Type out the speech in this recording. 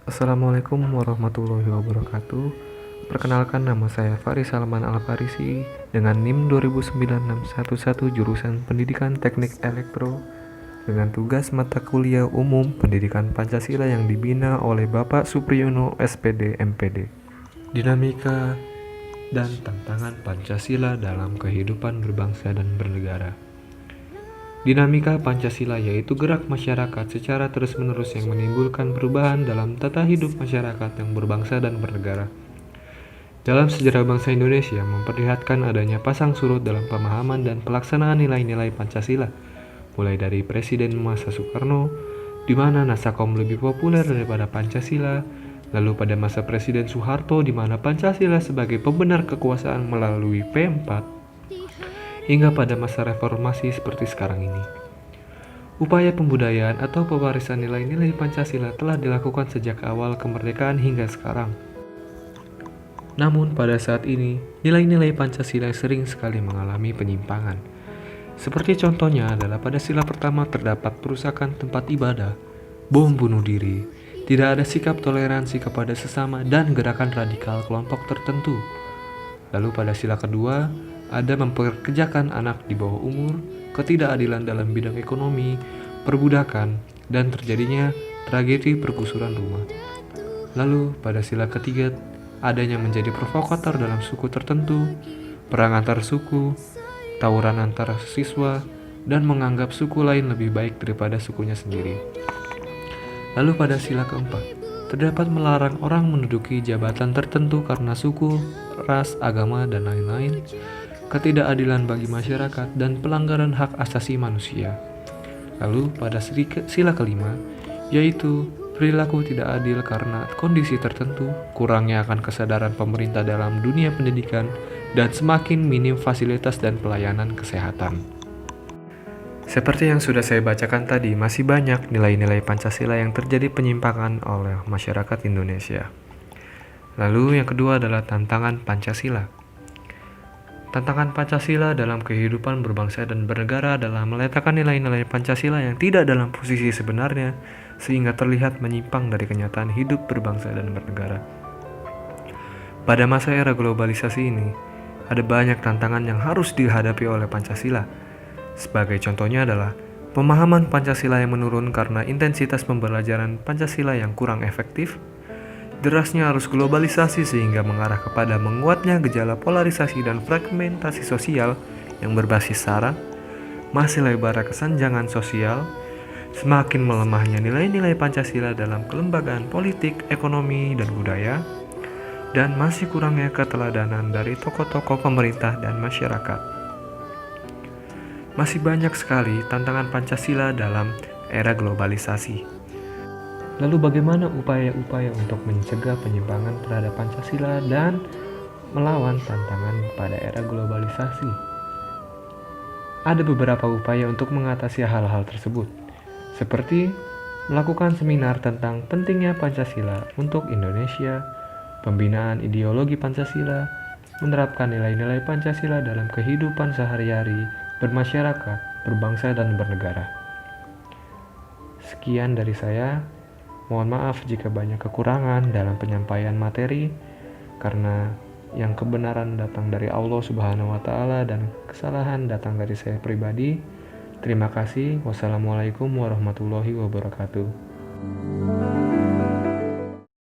Assalamualaikum warahmatullahi wabarakatuh. Perkenalkan, nama saya Faris Salman Al-Farisi dengan NIM 2096111 jurusan Pendidikan Teknik Elektro dengan tugas mata kuliah umum Pendidikan Pancasila yang dibina oleh Bapak Supriyono SPD MPD. Dinamika dan tantangan Pancasila dalam kehidupan berbangsa dan bernegara. Dinamika Pancasila yaitu gerak masyarakat secara terus-menerus yang menimbulkan perubahan dalam tata hidup masyarakat yang berbangsa dan bernegara. Dalam sejarah bangsa Indonesia memperlihatkan adanya pasang surut dalam pemahaman dan pelaksanaan nilai-nilai Pancasila, mulai dari Presiden masa Soekarno, di mana Nasakom lebih populer daripada Pancasila, lalu pada masa Presiden Soeharto di mana Pancasila sebagai pembenar kekuasaan melalui P4, hingga pada masa reformasi seperti sekarang ini. Upaya pembudayaan atau pewarisan nilai-nilai Pancasila telah dilakukan sejak awal kemerdekaan hingga sekarang. Namun pada saat ini, nilai-nilai Pancasila sering sekali mengalami penyimpangan. Seperti contohnya adalah pada sila pertama terdapat perusakan tempat ibadah, bom bunuh diri, tidak ada sikap toleransi kepada sesama dan gerakan radikal kelompok tertentu. Lalu pada sila kedua, ada memperkerjakan anak di bawah umur, ketidakadilan dalam bidang ekonomi, perbudakan, dan terjadinya tragedi pergusuran rumah. Lalu pada sila ketiga, adanya menjadi provokator dalam suku tertentu, perang antar suku, tawuran antara siswa, dan menganggap suku lain lebih baik daripada sukunya sendiri. Lalu pada sila keempat, terdapat melarang orang menduduki jabatan tertentu karena suku, ras, agama, dan lain-lain, ketidakadilan bagi masyarakat, dan pelanggaran hak asasi manusia. Lalu pada sila kelima, yaitu perilaku tidak adil karena kondisi tertentu, kurangnya akan kesadaran pemerintah dalam dunia pendidikan, dan semakin minim fasilitas dan pelayanan kesehatan. Seperti yang sudah saya bacakan tadi, masih banyak nilai-nilai Pancasila yang terjadi penyimpangan oleh masyarakat Indonesia. Lalu yang kedua adalah tantangan Pancasila. Tantangan Pancasila dalam kehidupan berbangsa dan bernegara adalah meletakkan nilai-nilai Pancasila yang tidak dalam posisi sebenarnya sehingga terlihat menyimpang dari kenyataan hidup berbangsa dan bernegara. Pada masa era globalisasi ini, ada banyak tantangan yang harus dihadapi oleh Pancasila. Sebagai contohnya adalah pemahaman Pancasila yang menurun karena intensitas pembelajaran Pancasila yang kurang efektif, derasnya arus globalisasi sehingga mengarah kepada menguatnya gejala polarisasi dan fragmentasi sosial yang berbasis sara, masih lebar kesenjangan sosial, semakin melemahnya nilai-nilai Pancasila dalam kelembagaan politik, ekonomi, dan budaya, dan masih kurangnya keteladanan dari tokoh-tokoh pemerintah dan masyarakat. Masih banyak sekali tantangan Pancasila dalam era globalisasi. Lalu bagaimana upaya-upaya untuk mencegah penyimpangan terhadap Pancasila dan melawan tantangan pada era globalisasi? Ada beberapa upaya untuk mengatasi hal-hal tersebut, seperti melakukan seminar tentang pentingnya Pancasila untuk Indonesia, pembinaan ideologi Pancasila, menerapkan nilai-nilai Pancasila dalam kehidupan sehari-hari, bermasyarakat, berbangsa, dan bernegara. Sekian dari saya. Mohon maaf jika banyak kekurangan dalam penyampaian materi, karena yang kebenaran datang dari Allah Subhanahu wa Ta'ala dan kesalahan datang dari saya pribadi. Terima kasih. Wassalamualaikum warahmatullahi wabarakatuh.